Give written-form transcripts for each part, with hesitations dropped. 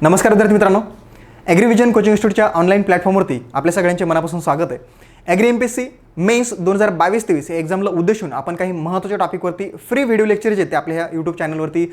नमस्कार विद्यार्थी मित्रांनो, ॲग्रीव्हिजन कोचिंग इन्स्टिट्यूटच्या ऑनलाईन प्लॅटफॉर्मवरती आपल्या सगळ्यांचे मनापासून स्वागत आहे. ॲग्री MPSC मेन्स 2022-23 या एक्झामला उद्देशून आपण काही महत्त्वाच्या टॉपिकवरती फ्री व्हिडिओ लेक्चर जे ते आपल्या ह्या यूट्यूब चॅनलवरती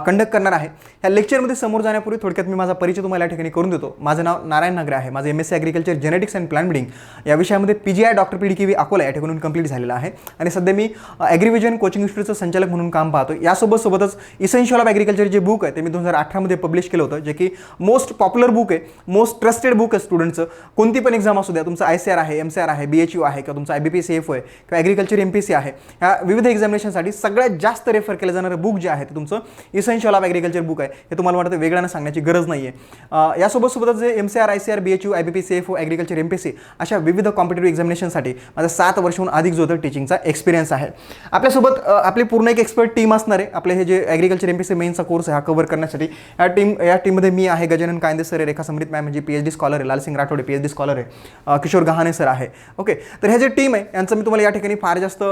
कंडक्ट करणार आहे. ह्या लेक्चरमध्ये समोर जाण्यापूर्वी थोडक्यात मी माझा परिचय तुम्हाला या ठिकाणी करून देतो. माझं नाव नारायण नागरे आहे. माझं MSc agriculture genetics and plant breeding या विषयामध्ये PGI डॉक्टर PDKV अकोला या ठिकाणून कंप्लीट झालेला आहे आणि सध्या मी ॲग्रीव्हिजन कोचिंग इन्स्टिट्यूटचं संचालक म्हणून काम पाहतो. यासोबतच इसेन्शियल ऑफ ॲग्रिकल्चर जे बुक आहे ते मी 2018 मध्ये पब्लिश केलं होतं, जे की मोस्ट पॉप्युलर बुक आहे, मोस्ट ट्रस्टेड बुक आहे स्टुडंटचं. कोणती पण एक्झाम असू द्या, तुमचं ICAR आहे, MCR आहे, BHU आहे किंवा तुमचा IBPS AFO आहे किंवा ॲग्रिकल्चर MPSC आहे, ह्या विविध एक्झामिनेशनसाठी सगळ्यात जास्त रेफर केलं जाणारं बुक जे आहे ते तुमचं इसेन्शियल ऑफ ॲग्रिकल्चर बुक आहे. हे तुम्हाला वाटतं वेगळ्यानं सांगण्याची गरज नाही आहे. यासोबतच जे MCR, ICAR, BHU, IBPS AFO, agriculture MPSC अशा विविध कॉम्पिटेटिव्ह एक्झामिनेशनसाठी माझा 7 वर्षाहून अधिक जो तर टीचिंगचा एक्सपिरियन्स आहे. आपल्यासोबत आपली पूर्ण एक एक्सपर्ट टीम असणार आहे. आपले हे जे ॲग्रिकल्चर MPSC मेन्सचा कोर्स आहे हा कव्हर करण्यासाठी या टीममध्ये मी आहे, गजानन कांदे सर आहे, रेखा समृत मॅम म्हणजे PhD स्कॉलर आहे, लालसिंग राठोडे PhD स्कॉलर आहे, किशोर गहाणे सर आहे. ओके, तर हे जे टीम आहे यांचं मी तुम्हाला या ठिकाणी फार जास्त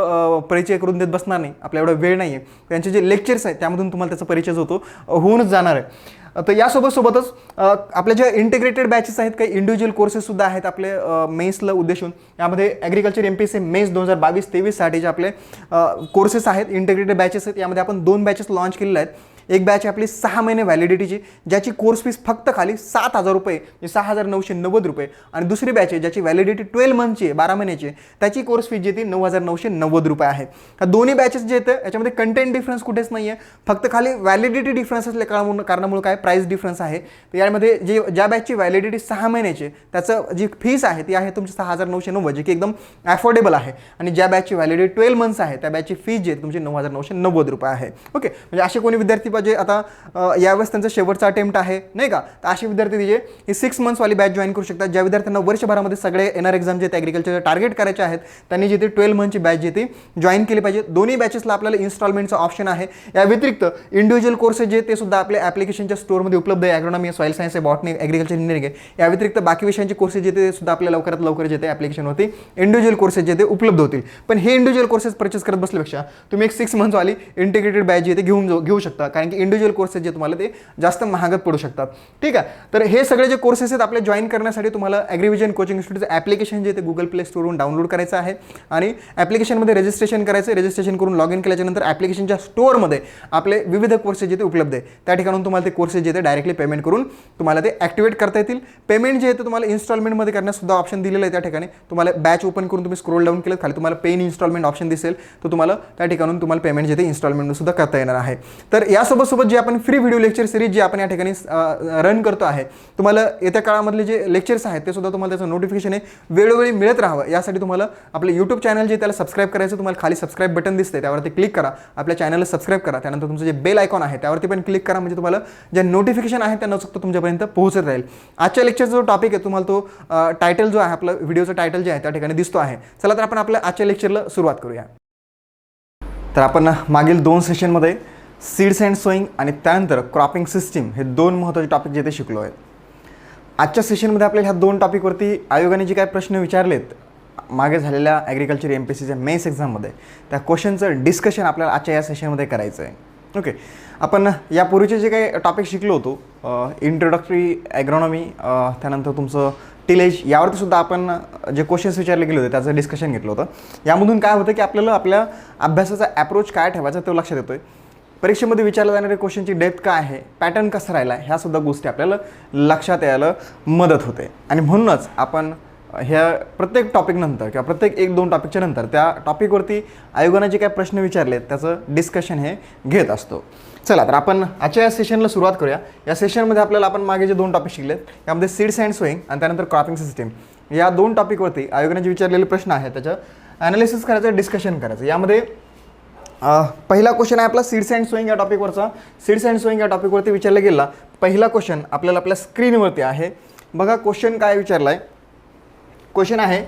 परिचय करून देत बसणार नाही, आपल्या एवढा वेळ नाही आहे. त्यांचे जे लेक्चर्स आहेत त्यामधून तुम्हाला त्याचा परिचय जो होतो होऊनच जाणार आहे. तर यासोबतच आपल्या ज्या इंटिग्रेटेड बॅचेस आहेत, काही इंडिव्हिज्युअल कोर्सेससुद्धा आहेत आपले मेन्सला उद्देशून. यामध्ये ॲग्रिकल्चर MPSC मेन्स 2022-23 साठी जे आपले कोर्सेस आहेत, इंटिग्रेटेड बॅचेस आहेत, यामध्ये आपण 2 बॅचेस लॉन्च केलेल्या आहेत. एक बॅच आपली 6 महिने व्हॅलिडिटीची, ज्याची कोर्स फीस फक्त खाली 7,000 रुपये, 6,990 रुपये. आणि दुसरी बॅच आहे ज्याची व्हॅलिडिटी 12 मंथची आहे, 12 महिन्याची आहे, त्याची कोर्स फीस जी ती 9,990 रुपये आहे. ह्या दोन्ही बॅचेस जे आहेत याच्यामध्ये कंटेंट डिफरन्स कुठेच नाही आहे, फक्त खाली व्हॅलिडिटी डिफरन्स असल्या कारणामुळे काय प्राईस डिफरन्स आहे. तर यामध्ये ज्या बॅचची व्हॅलिडिटी 6 महिन्याची त्याचं जी फीस आहे ती आहे तुमची 6,990, जी की एकदम अफोर्डेबल आहे. आणि ज्या बॅचची व्हॅलिडिटी 12 मंथ्स आहे त्या बॅचची फीस जी आहे तुमची 9,990 रुपये आहे. ओके, म्हणजे असे कोणी विद्यार्थी जे आता यावेळेस त्यांचा शेवटचा अटेम्प्ट आहे नाही का, तर असे विद्यार्थी जे ही 6 मंथ्सवाली बॅच जॉईन करू शकतात. ज्या विद्यार्थ्यांना वर्षभरामध्ये सगळे येणार एक्झाम जे ॲग्रिकल्चर टार्गेट करायचे आहेत त्यांनी जे ते 12 मंथची बॅच जे ती जॉईन केली पाहिजे. दोन्ही बॅचेसला आपल्याला इन्स्टॉलमेंटचा ऑप्शन आहे. या व्यतिरिक्त इंडिव्हिज्युअल कोर्सेस जे ते सुद्धा आपल्या ॲप्लिकेशनच्या स्टोअरमध्ये उपलब्ध आहे. ॲग्रोनॉमी आहे, सॉईल सायन्स आहे, बॉटनी, ॲग्रिकल्चर इंजिनिअरिंग आहे. या व्यतिरिक्त बाकी विषयांचे कोर्सेस जे ते सुद्धा आपल्या लवकरात लवकर जे ते ॲप्लिकेशनवरती इंडिव्हिज्युअल कोर्सेस जे ते उपलब्ध होतील. पण हे इंडिव्हिज्युअल कोर्सेस परचेस करत बसल्यापेक्षा तुम्ही एक 6 मंथ्सवाली इंटिग्रेटेड बॅच जे ते घेऊ शकता, कारण की इंडिव्हिज्युअल कोर्सेस जे तुम्हाला ते जास्त महागात पडू शकतात. ठीक आहे, तर हे सगळे जे कोर्सेस आहेत आपले जॉईन करण्यासाठी तुम्हाला ॲग्रीव्हिजन कोचिंग इन्स्टिट्यूटचं ॲप्लिकेशन जे ते Google Play स्टोअरवरून डाउनलोड करायचं आहे आणि ॲप्लिकेशनमध्ये रजिस्ट्रेशन करायचं. रजिस्ट्रेशन करून लॉग इन केल्याच्यानंतर ॲप्लिकेशनच्या स्टोअरमध्ये आपले विविध कोर्सेस जे ते उपलब्ध आहे त्या ठिकाणून तुम्हाला ते कोर्सेस जे ते डायरेक्टली पेमेंट करून तुम्हाला ते ॲक्टिवेट करता येतील. पेमेंट जे आहे ते तुम्हाला इन्स्टॉलमेंटमध्ये करण्यासुद्धा ऑप्शन दिलेलं आहे. त्या ठिकाणी तुम्हाला बॅच ओपन करून तुम्ही स्क्रोल डाऊन केलं खाली तुम्हाला पेन इन्स्टॉलमेंट ऑप्शन दिसेल, तर तुम्हाला त्या ठिकाणून तुम्हाला पेमेंट जे ते इन्स्टॉलमेंट सुद्धा करता येणार आहे. तर यासोबत जे आपण फ्री व्हिडिओ लेक्चर सिरीज जे आपण या ठिकाणी रन करतो आहे, तुम्हाला येत्या काळामधले जे लेक्चर्स आहेत ते सुद्धा तुम्हाला त्याचं नोटिफिकेशन आहे वेळोवेळी मिळत राहावं यासाठी तुम्हाला आपलं यूट्यूब चॅनल जे त्याला सबस्क्राईब करायचं. तुम्हाला खाली सबस्क्राईब बटन दिसते त्यावरती क्लिक करा, आपल्या चॅनलला सबस्क्राईब करा. त्यानंतर तुमचं जे बेल आयकॉन आहे त्यावरती पण क्लिक करा, म्हणजे तुम्हाला जे नोटिफिकेशन आहे त्या नचुकता तुमच्यापर्यंत पोहोचत राहील. आजच्या लेक्चरचा जो टॉपिक आहे तुम्हाला तो टायटल जो आहे आपलं व्हिडिओचं टायटल जे आहे त्या ठिकाणी दिसतो आहे. चला तर आपण आपल्या आजच्या लेक्चरला सुरुवात करूया. तर आपण मागील 2 सेशनमध्ये सीड्स अँड सोईंग आणि त्यानंतर क्रॉपिंग सिस्टीम हे 2 महत्त्वाचे टॉपिक जे ते शिकलो आहेत. आजच्या सेशनमध्ये आपल्याला ह्या 2 टॉपिकवरती आयोगाने जे काय प्रश्न विचारलेत मागे झालेल्या ॲग्रिकल्चर MPSCच्या मेन्स एक्झाममध्ये त्या क्वेश्चनचं डिस्कशन आपल्याला आजच्या या सेशनमध्ये करायचं आहे. ओके, आपण यापूर्वीचे जे काही टॉपिक शिकलो होतो, इंट्रोडक्टरी ॲग्रोनॉमी, त्यानंतर तुमचं टिलेज, यावरती सुद्धा आपण जे क्वेश्चन्स विचारले गेले होते त्याचं डिस्कशन घेतलं होतं. यामधून काय होतं की आपल्याला आपल्या अभ्यासाचा ॲप्रोच काय ठेवायचा तो लक्षात येतोय. परीक्षेमध्ये विचारल्या जाणाऱ्या क्वेश्चनची डेप्थ काय आहे, पॅटर्न कसा राहिला, ह्या सुद्धा गोष्टी आपल्याला लक्षात यायला मदत होते. आणि म्हणूनच आपण ह्या प्रत्येक टॉपिकनंतर किंवा प्रत्येक 1-2 टॉपिकच्या नंतर त्या टॉपिकवरती आयोगाने जे काय प्रश्न विचारलेत त्याचं डिस्कशन हे घेत असतो. चला तर आपण आजच्या या सेशनला सुरुवात करूया. या सेशनमध्ये आपल्याला आपण मागे जे 2 टॉपिक शिकलेत यामध्ये सीड्स अँड सोईंग आणि त्यानंतर क्रॉपिंग सिस्टीम या 2 टॉपिकवरती आयोगाने जे विचारलेले प्रश्न आहेत त्याचं ॲनालिसिस करायचं, डिस्कशन करायचं. यामध्ये पहिला क्वेश्चन आहे आपला सीड्स अँड सोईंग या टॉपिकवरचा. सीड्स अँड सोईंग या टॉपिकवरती विचारला गेला पहिला क्वेश्चन आपल्याला आपल्या स्क्रीनवरती आहे. बघा क्वेश्चन काय विचारला आहे. क्वेश्चन आहे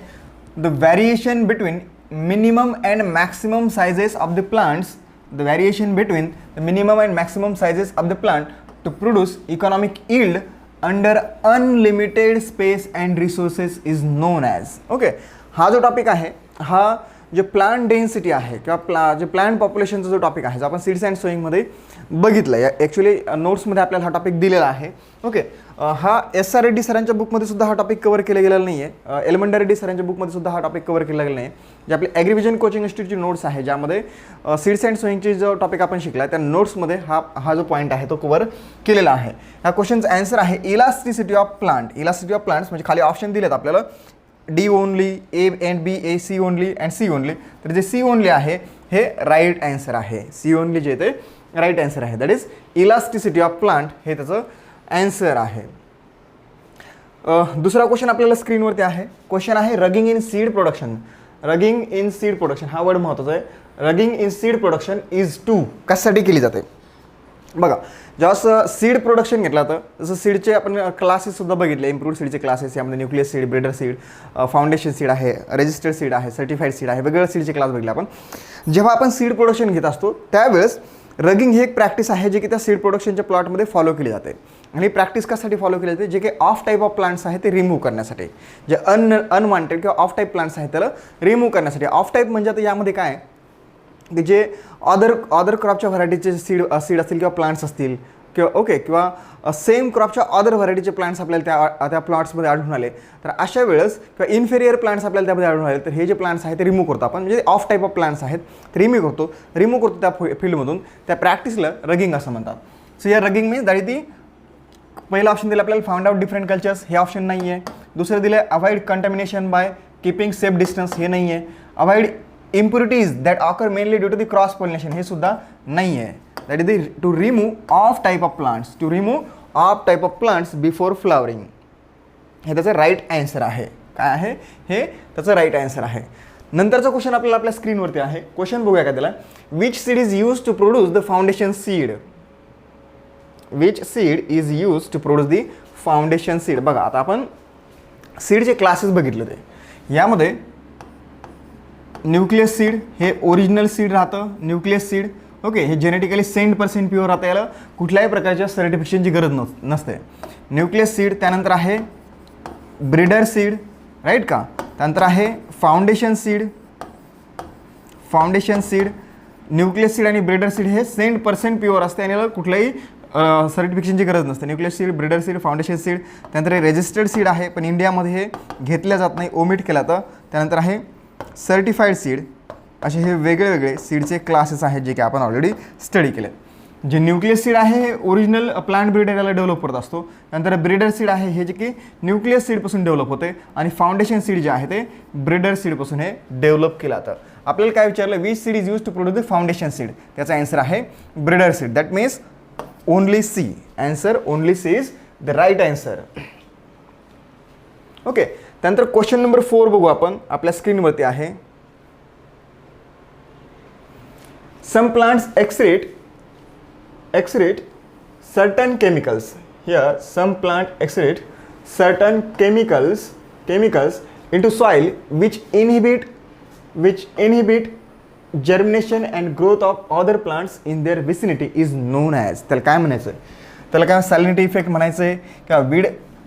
the variation between minimum and maximum sizes of the plants, the variation between the minimum and maximum sizes of the plant to produce economic yield under unlimited space and resources is known as. Okay, हा जो topic आहे हा जे plant density आहे किंवा जे plant पॉप्युलेशनचा जो topic आहे जो आपण सीड्स अँड सोईंगमध्ये बघितलं आहे, ॲक्च्युली नोट्समध्ये आपल्याला हा टॉपिक दिलेला आहे. ओके, हा SR रेड्डी सरांच्या बुकमध्ये सुद्धा हा टॉपिक कव्हर केला गेलेला नाही आहे. एलिमेंटा रेड्डी सरांच्या बुकमध्ये सुद्धा हा टॉपिक कव्हर केला गेला नाही आहे. जे आपले ॲग्रिव्हिजन कोचिंग इन्स्टिट्यूटची नोट्स आहे ज्यामध्ये सीड्स अँड सोईंगची जो टॉपिक आपण शिकला त्या नोट्समध्ये हा जो पॉईंट आहे तो कव्हर केलेला आहे. ह्या क्वेश्चनचा आन्सर आहे elasticity of plant. Elasticity of plants म्हणजे खाली ऑप्शन दिलेत आपल्याला D only, A and B, A C only and C only. तर जे C ओनली आहे हे राईट आन्सर आहे. C ओनली जे ते राईट आन्सर आहे. That is elasticity of plant हे त्याचं आन्सर आहे. दुसरा क्वेश्चन आपल्याला स्क्रीनवरती आहे. क्वेश्चन आहे rouging in seed production. Rouging in seed production हा वर्ड महत्त्वाचा आहे. Rouging in seed production is to कशासाठी केली जाते. बघा, जेव्हा सीड प्रोडक्शन घेतलं तर जसं सीडचे आपण क्लासेससुद्धा बघितले, इम्प्रूव्ड सीडचे क्लासेस. यामध्ये nucleus seed, breeder seed, foundation seed आहे, रजिस्टर्ड सीड आहे, सर्टिफाईड सीड आहे, वेगवेगळ्या सीडचे क्लास बघितले आपण. जेव्हा आपण सीड प्रोडक्शन घेत असतो त्यावेळेस रगिंग ही एक प्रॅक्टिस आहे जी की त्या सीड प्रोडक्शनच्या प्लॉटमध्ये फॉलो केली जाते. आणि प्रॅक्टिस कशासाठी फॉलो केली जाते, जे काही ऑफ टाईप ऑफ प्लांट्स आहे ते रिमूव्ह करण्यासाठी. जे अनवॉन्टेड किंवा ऑफ टाईप प्लांट्स आहेत त्याला रिमूव्ह करण्यासाठी. ऑफ टाईप म्हणजे आता यामध्ये काय की जे अदर क्रॉपच्या व्हरायटीचे सीड असतील किंवा प्लांट्स असतील किंवा सेम क्रॉपच्या अदर व्हरायटीचे प्लांट्स आपल्याला त्या प्लॉट्समध्ये आढळून आले तर अशा वेळेस किंवा इन्फेरियर प्लांट्स आपल्याला त्यामध्ये आढळून आले तर हे जे प्लांट्स आहेत ते रिमूव्ह करतो आपण. म्हणजे ऑफ टाईप ऑफ प्लांट्स आहेत ते रिमूव्ह करतो त्या फील्डमधून. त्या प्रॅक्टिसला रगिंग असं म्हणतात. सो या roguing means that is the पहिलं ऑप्शन दिलं आपल्याला फाउंड आउट डिफरंट कल्चर्स, हे ऑप्शन नाही आहे. दुसरं दिलं आहे avoid contamination by keeping safe distance, हे नाही आहे. Avoid impurities that occur mainly due to the cross pollination, हे सुद्धा नाही आहे. That is the to remove off type of plants before flowering, हे त्याचं राईट आन्सर आहे. काय आहे हे त्याचं राईट आन्सर आहे. नंतरचा क्वेश्चन आपल्याला आपल्या स्क्रीनवरती आहे. क्वेश्चन बघूया का त्याला. Which seed is use to produce the foundation seed. Which seed is use to produce the foundation seed. बघा, आता आपण सीडचे क्लासेस बघितले ते. यामध्ये न्यूक्लियस सीड हे ओरिजिनल सीड राहतं. न्यूक्लियस सीड ओके हे जेनेटिकली 100% प्युअर राहतं. याला कुठल्याही प्रकारच्या सर्टिफिकेशनची गरज नसते. न्यूक्लियस सीड, त्यानंतर आहे ब्रीडर सीड, राईट का. त्यानंतर आहे फाउंडेशन सीड. न्यूक्लियस सीड आणि ब्रीडर सीड हे 100% प्युअर असते आणि याला कुठल्याही सर्टिफिकेशनची गरज नसते. Nucleus seed, breeder seed, foundation seed. त्यानंतर हे रजिस्टर्ड सीड आहे पण इंडियामध्ये हे घेतल्या जात नाही, ओमिट केला तर. त्यानंतर आहे सर्टिफाईड सीड. असे हे वेगळे सीडचे क्लासेस आहेत जे की आपण ऑलरेडी स्टडी केले. जे न्यूक्लियस सीड आहे हे ओरिजिनल प्लांट ब्रीडर याला डेव्हलप करत असतो. त्यानंतर ब्रीडर सीड आहे हे जे की न्यूक्लियस सीडपासून डेव्हलप होते आणि फाउंडेशन सीड जे आहे ते ब्रीडर सीडपासून हे डेव्हलप केलं जातं. आपल्याला काय विचारलं, which seed is use to produce the foundation seed. त्याचा आन्सर आहे breeder seed. That means only C. Answer only C is the right answer. Okay, त्यानंतर क्वेश्चन नंबर 4 बघू आपण आपल्या स्क्रीनवरती आहे. Some plants excrete certain chemicals. Here, some plant excrete certain chemicals into soil which inhibit germination and growth of other plants in their vicinity is known as. त्याला काय म्हणायचं आहे, त्याला काय सॅलिनिटी इफेक्ट म्हणायचं आहे किंवा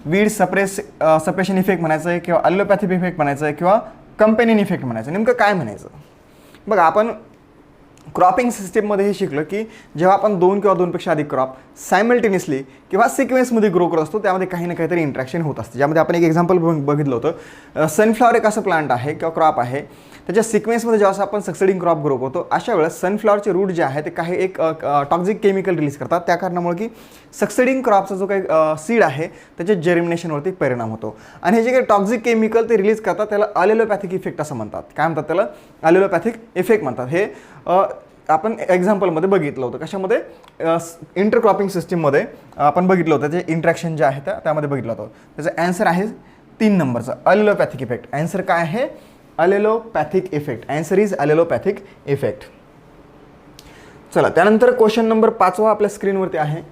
वीड सप्रेशन इफेक्ट म्हणायचं आहे किंवा अलोपॅथिक इफेक्ट म्हणायचं आहे किंवा कंपेनियन इफेक्ट म्हणायचं. नेमकं काय म्हणायचं बघा. आपण क्रॉपिंग सिस्टीममध्ये हे शिकलो की जेव्हा आपण 2 किंवा 2पेक्षा अधिक क्रॉप सायमल्टेनियसली किंवा सिक्वेन्समध्ये ग्रो करत असतो त्यामध्ये काही ना काहीतरी इंट्रॅक्शन होत असते. ज्यामध्ये आपण एक एक्झाम्पल बघितलं होतं. सनफ्लॉवर एक असं प्लांट आहे किंवा क्रॉप आहे, त्याच्या सिक्वेन्समध्ये जेव्हा आपण सक्सेडिंग क्रॉप ग्रो करतो अशा वेळेस सनफ्लॉवरचे रूट जे आहे ते काही एक टॉक्झिक केमिकल रिलीज करतात. त्या कारणामुळे की सक्सेडिंग क्रॉपचा जो काही सीड आहे त्याच्या जर्मिनेशनवरती परिणाम होतो आणि हे जे काही टॉक्झिक केमिकल ते रिलीज करतात त्याला अलेलोपॅथिक इफेक्ट असं म्हणतात. काय म्हणतात त्याला, अलेलोपॅथिक इफेक्ट म्हणतात. हे आपण एक्झाम्पलमध्ये बघितलं होतं. कशामध्ये, इंटरक्रॉपिंग सिस्टीममध्ये आपण बघितलं होतं. जे इंट्रॅक्शन जे आहे त्यामध्ये बघितलं होतं. त्याचं आन्सर आहे 3 नंबरचा अलेलोपॅथिक इफेक्ट. आन्सर काय आहे, allelopathic effect. Answer is allelopathic effect. चला, त्यानंतर क्वेश्चन नंबर 5 आपल्या स्क्रीनवरती आहे.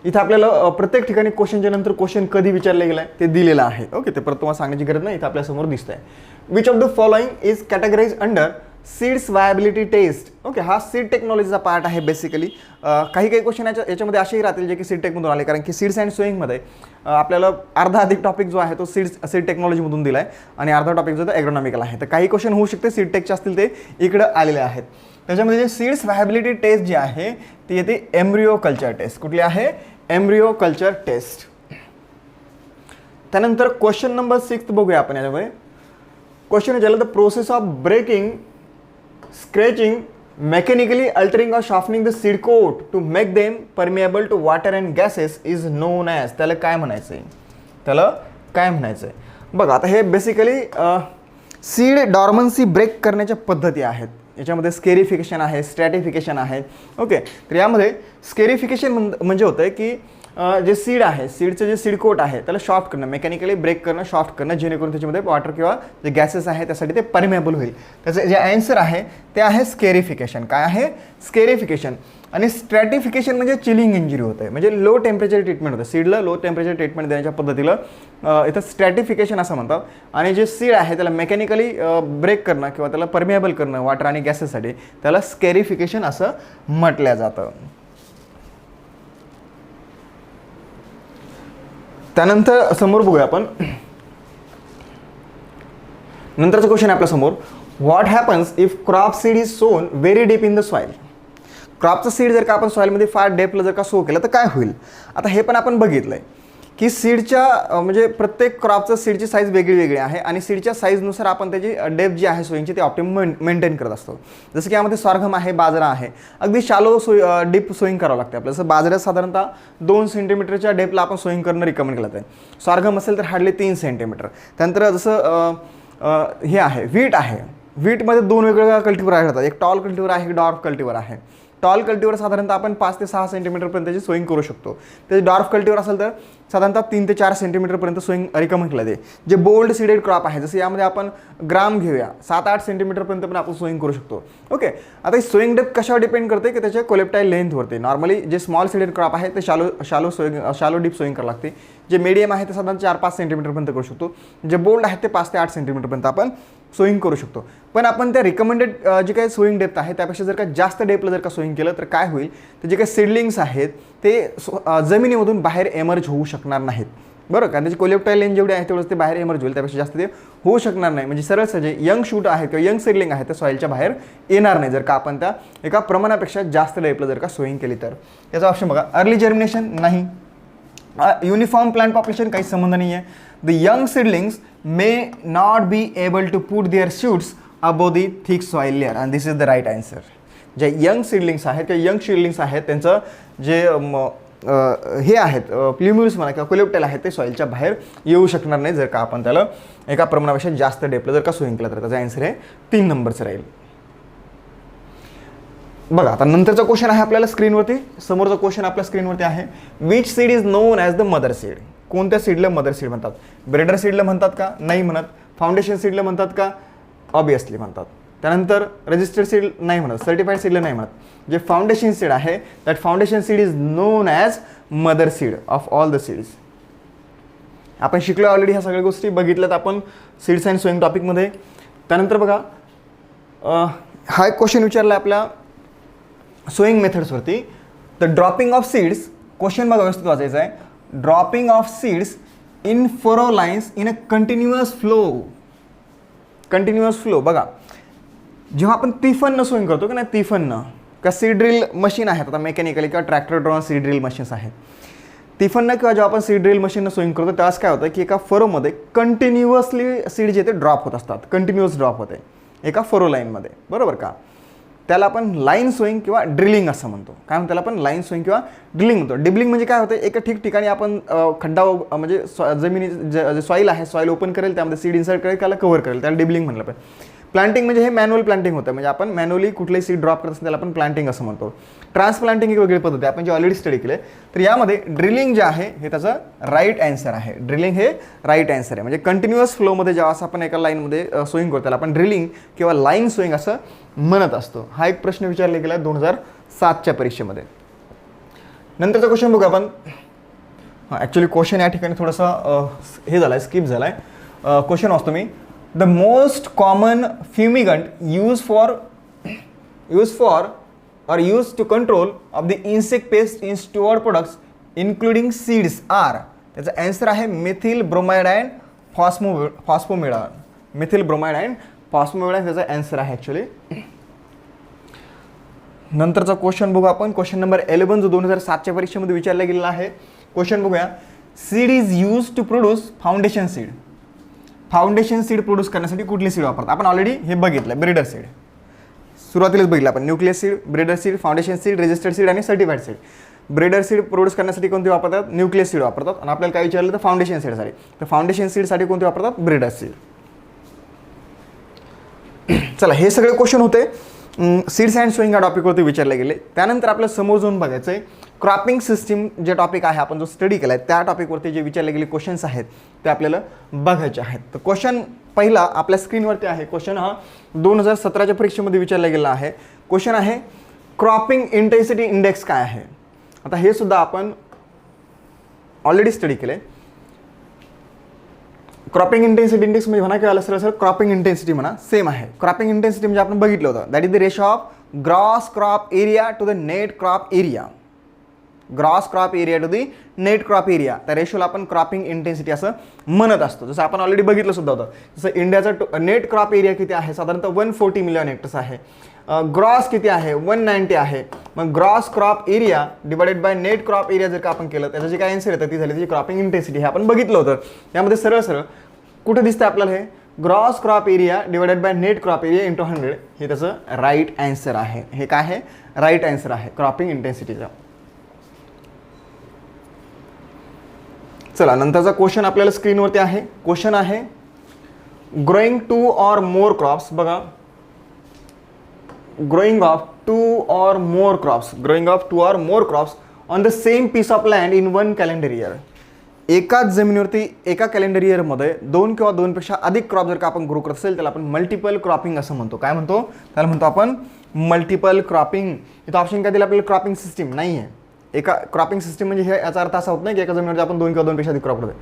इथं आपल्याला प्रत्येक ठिकाणी क्वेश्चनच्या नंतर क्वेश्चन कधी विचारले गेलं आहे ते दिलेलं आहे. ओके, ते परत तुम्हाला सांगण्याची गरज नाही, इथं आपल्यासमोर दिसत आहे. Which of the following is categorize under seeds viability test. Okay, हा सीड टेक्नॉलॉजीचा पार्ट आहे बेसिकली. काही क्वेश्चन याच्यामध्ये असेही राहतील जे की सीड टेकमधून आले, कारण की सीड्स अँड सोईंगमध्ये आपल्याला अर्धा अधिक टॉपिक जो आहे तो सीड टेक्नॉलॉजीमधून दिला आहे आणि अर्धा टॉपिक जो तो ॲग्रोनॉमिकल आहे. तर काही क्वेश्चन होऊ शकते सीड टेकचे असतील ते इकडं आलेले आहेत. त्याच्यामध्ये जे सीड्स व्हायबिलिटी टेस्ट जी आहे ती येते एम्ब्रिओ कल्चर टेस्ट. कुठली आहे? Embryo culture test. त्यानंतर क्वेश्चन नंबर 6 बघूया आपण. याच्यामध्ये क्वेश्चन विचारलं, the process of breaking, scratching, mechanically altering or sharpening the seed coat to make them permeable to water and gases is known as. त्याला काय म्हणायचं आहे? त्याला काय म्हणायचं आहे? बघा, आता हे बेसिकली सीड डॉर्मन्सी ब्रेक करण्याच्या पद्धती आहेत. याच्यामध्ये स्केरिफिकेशन आहे, स्ट्रॅटिफिकेशन आहे. ओके, तर यामध्ये स्केरिफिकेशन म्हणजे होतं आहे की जे सीड आहे, सीडचं जे सीड कोट आहे त्याला सॉफ्ट करणं, मेकॅनिकली ब्रेक करणं, सॉफ्ट करणं, जेणेकरून त्याच्यामध्ये वॉटर किंवा जे गॅसेस आहे त्यासाठी ते परमेबल होईल. त्याचं जे आन्सर आहे ते आहे स्केरिफिकेशन. काय आहे? स्केरिफिकेशन. आणि स्ट्रॅटिफिकेशन म्हणजे चिलिंग इंजुरी होतं आहे, म्हणजे लो टेम्परेचर ट्रीटमेंट होतं. सीडला लो टेम्परेचर ट्रीटमेंट देण्याच्या पद्धतीला इथं स्ट्रॅटिफिकेशन असं म्हणतात. आणि जे सीड आहे त्याला मेकॅनिकली ब्रेक करणं किंवा त्याला परमेबल करणं वॉटर आणि गॅसेससाठी त्याला स्केरिफिकेशन असं म्हटलं जातं. त्यानंतर समोर बघूया आपण. नंतरचा क्वेश्चन आहे आपल्या समोर, what happens if crop seed is sown very deep in the soil. क्रॉपचं सीड जर का आपण सॉइलमध्ये फार डेपला जर का सो केलं तर काय होईल? आता हे पण आपण बघितलं आहे की सीडच्या म्हणजे प्रत्येक क्रॉपचं सीडची साईज वेगळी वेगळी आहे आणि सीडच्या साईजनुसार आपण त्याची डेप्थ जी आहे सोईंगची ते ऑप्टिमम मेंटेन करत असतो. जसं की यामध्ये सॉर्गम आहे, बाजरा आहे, अगदी शालो डीप सोईंग करावं लागते आपल्याला. जसं बाजऱ्यात साधारणतः 2 सेंटीमीटरच्या डेपला आपण सोईंग करणं रिकमेंड केलं जातं. सॉर्गम असेल तर हार्डली 3 सेंटीमीटर. त्यानंतर जसं हे आहे व्हीट आहे, व्हीटमध्ये 2 वेगवेगळ्या कल्टिव्हर आहेत. एक टॉल कल्टिव्हर आहे, एक डॉर्फ कल्टिव्हर आहे. टॉल कल्टिव्हर साधारणतः आपण 5 ते 6 सेंटीमीटरपर्यंत त्याची सोईंग करू शकतो. ते डॉर्फ कल्टिव्हर असेल तर साधारणतः 3 ते 4 सेंटीमीटरपर्यंत सोईंग रिकमेंड केलं जाते. जे बोल्ड सीडेड क्रॉप आहे, जसं यामध्ये आपण ग्राम घेऊया, 7-8 सेंटीमीटरपर्यंत पण आपण सोईंग करू शकतो. ओके, आता ही सोईंग डेप्थ कशावर डिपेंड करते की त्याच्या कोलेप्टाईल लेंथवरती. नॉर्मली जे स्मॉल सीडेड क्रॉप आहे ते शालो डीप सोईंग करावं लागते. जे मीडियम आहे ते साधारण 4-5 सेंटीमीटरपर्यंत करू शकतो. जे बोल्ड आहेत ते 5 ते 8 सेंटीमीटरपर्यंत आपण सोईंग करू शकतो. पण आपण त्या रिकमेंडेड जी काही सोईंग डेप्थ आहे त्यापेक्षा जर का जास्त डेपला जर का सोईंग केलं तर काय होईल? तर जे काही सीडलिंग्स आहेत ते जमिनीमधून बाहेर एमर्ज होऊ शकणार नाहीत. बरं, कारण त्याची कोलेप्टाईल लेंथ जेवढी आहे तेवढंच ते बाहेर एमर्ज होईल, त्यापेक्षा जास्त ते होऊ शकणार नाही. म्हणजे सरळ जे यंग शूट आहेत किंवा यंग सीडलिंग आहे ते सॉईलच्या बाहेर येणार नाही जर का आपण त्या एका प्रमाणापेक्षा जास्त डेपला जर का सोईंग केली तर. याचा ऑप्शन बघा, अर्ली जर्मिनेशन नाही. युनिफॉर्म प्लांट पॉप्युलेशन काही संबंध नाही आहे. The young seedlings may not be able to put their shoots above the thick soil layer and this is the right answer. जे यंग सीडलिंग्स आहेत किंवा यंग सीडलिंग्स आहेत त्यांचं जे हे आहेत प्लिम्युल्स म्हणा किंवा कोलेप्टाईल आहेत ते सॉइलच्या बाहेर येऊ शकणार नाही जर का आपण त्याला एका प्रमाणापेक्षा जास्त डेपला जर का सोईंग केलं तर. त्याचा आन्सर हे 3 नंबरचं राहील. बघा, आता नंतरचा क्वेश्चन आहे आपल्याला स्क्रीनवरती. समोरचा क्वेश्चन आपल्या स्क्रीनवरती आहे, which seed is known as the mother seed. कोणत्या सीडला मदर सीड म्हणतात? ब्रेडर सीडला म्हणतात का? नाही म्हणत. फाउंडेशन सीडला म्हणतात का? ऑब्वियसली म्हणतात. त्यानंतर रजिस्टर्ड सीड नाही म्हणत. सर्टिफाईड सीडला नाही म्हणत. जे फाउंडेशन सीड आहे that foundation seed is known as mother seed of all the seeds. आपण शिकलो ऑलरेडी ह्या सगळ्या गोष्टी बघितल्यात आपण सीड्स अँड सोईंग टॉपिकमध्ये. त्यानंतर बघा, हा एक क्वेश्चन विचारला आपल्या सोईंग मेथड्सवरती. The dropping of seeds, question बघा व्यवस्थित वाचायचं आहे. Dropping of seeds in furrow lines in a continuous flow. Continuous flow बघा, जेव्हा आपण तिफननं सोईंग करतो की नाही, तिफननं का सीड ड्रिल मशीन आहेत आता मेकॅनिकली किंवा tractor drawn seed drill machines आहेत. तिफननं किंवा जेव्हा आपण सीड ड्रिल मशीननं सोईंग करतो त्यावेळेस काय होतं की एका फरोमध्ये कंटिन्युअसली सीड जे ते ड्रॉप होत असतात. कंटिन्युअस ड्रॉप होते एका फरो लाईनमध्ये, बरोबर का? त्याला आपण लाईन सोईंग किंवा ड्रिलिंग असं म्हणतो. काय म्हणतो त्याला आपण? लाईन सोईंग किंवा ड्रिलिंग म्हणतो. डिबलिंग म्हणजे काय होतं, एका ठिकठिकाणी आपण खड्डा म्हणजे जमिनी जे सॉईल आहे सॉईल ओपन करेल, त्यामध्ये सीड इन्सर्ट करेल, त्याला कव्हर करेल, त्याला डिबलिंग म्हणलं पाहिजे. प्लांटिंग म्हणजे हे मॅन्युअल प्लांटिंग होतं, म्हणजे आपण मॅन्युअली कुठलेही सीड ड्रॉप करत असतो त्याला आपण प्लांटिंग असं म्हणतो. ट्रान्सप्लांटिंग एक वेगळी पद्धती आहे, आपण जे ऑलरेडी स्टडी केले. तर यामध्ये ड्रिलिंग जे आहे हे त्याचं राईट आन्सर आहे. ड्रिलिंग हे राईट आन्सर आहे. म्हणजे कंटिन्युअस फ्लोमध्ये जेव्हा असं आपण एका लाईनमध्ये सोईंग करतो त्याला आपण ड्रिलिंग किंवा लाईन सोईंग असं म्हणत असतो. हा एक प्रश्न विचारला गेला 2007च्या परीक्षेमध्ये. नंतरचा क्वेश्चन बघू आपण. ॲक्च्युली क्वेश्चन या ठिकाणी थोडंसं हे झालं आहे, स्किप झाला आहे. क्वेश्चन वाचतो मी. The most common fumigant use for or used to control of the insect pest in steward products including seeds are, त्याचा आन्सर आहे methyl bromide and phosphamidon. Methyl bromide and phosphamidon त्याचा answer आहे actually. नंतरचा question बघू आपण. Question number 11 जो 2007च्या परीक्षेमध्ये विचारला गेलेला आहे. क्वेश्चन बघूया. Seed is use to produce foundation seed. Foundation seed produce करण्यासाठी कुठली सीड वापरतात? आपण ऑलरेडी हे बघितलं, ब्रीडर सीड सुरुवातीलाच बघितलं आपण. Nucleus seed, breeder seed, foundation seed, registered seed आणि certified seed. Breeder seed produce करण्यासाठी कोणती वापरतात? न्यूक्लियस सीड वापरतात. आणि आपल्याला काय विचारलं तर फाउंडेशन सीडसाठी. तर फाउंडेशन सीडसाठी कोणते वापरतात? Breeder seed. चला, हे सगळे क्वेश्चन होते सीड्स अँड सोईंग या टॉपिकवरती विचारले गेले. त्यानंतर आपल्याला समोर जाऊन बघायचं आहे क्रॉपिंग सिस्टीम जे टॉपिक आहे, आपण जो स्टडी केला आहे त्या टॉपिकवरती जे विचारले गेले क्वेश्चन्स आहेत ते आपल्याला बघायचे आहेत. तर क्वेश्चन पहिला आपल्या स्क्रीनवरती आहे. क्वेश्चन हा 2017च्या परीक्षेमध्ये विचारला गेला आहे. क्वेश्चन आहे क्रॉपिंग इंटेन्सिटी इंडेक्स काय आहे. आता हे सुद्धा आपण ऑलरेडी स्टडी केले. क्रॉपिंग इंटेन्सिटी इंडेक्स म्हणजे म्हणा किंवा सरळ क्रॉपिंग इंटेन्सिटी म्हणा, सेम आहे. क्रॉपिंग इंटेन्सिटी म्हणजे आपण बघितलं होतं, that is the ratio of gross crop area to the net crop area. Gross crop area to the net crop area, त्या रेशोला आपण क्रॉपिंग इंटेन्सिटी असं म्हणत असतो. जसं आपण ऑलरेडी बघितलं सुद्धा होतं. जसं इंडियाचा नेट क्रॉप एरिया किती आहे? साधारणतः 140 मिलियन हेक्टर्स आहे. ग्रॉस किती आहे? 190 आहे. मग gross crop area divided by net crop area जर का आपण केलं, त्याचं जे काय आन्सर येतं ती झाली त्याची क्रॉपिंग इंटेन्सिटी. हे आपण बघितलं होतं. यामध्ये सरळ सरळ कुठं दिसतं आपल्याला हे? Gross crop area divided by net crop area into 100. हे त्याचं राईट आन्सर आहे. हे काय आहे? राईट आन्सर आहे क्रॉपिंग इंटेन्सिटीचा. चला, नंतरचा क्वेश्चन आपल्याला स्क्रीनवरती आहे. क्वेश्चन आहे ग्रोईंग 2 or more क्रॉप्स. बघा, growing of 2 or more crops on the same piece of land in one calendar year. एकाच जमिनीवरती एका कॅलेंडर इयरमध्ये 2 किंवा 2 पेक्षा अधिक क्रॉप जर का आपण ग्रो करत असेल त्याला आपण मल्टिपल क्रॉपिंग असं म्हणतो. काय म्हणतो? त्याला म्हणतो आपण मल्टिपल क्रॉपिंग. इथं ऑप्शन काय दिला आपल्याला? क्रॉपिंग सिस्टीम नाही आहे. एका क्रॉपिंग सिस्टीम म्हणजे हे याचा अर्थ असा होत नाही की एका जमिनीवरती आपण 2 किंवा 2 पेक्षा अधिक क्रॉप करतो.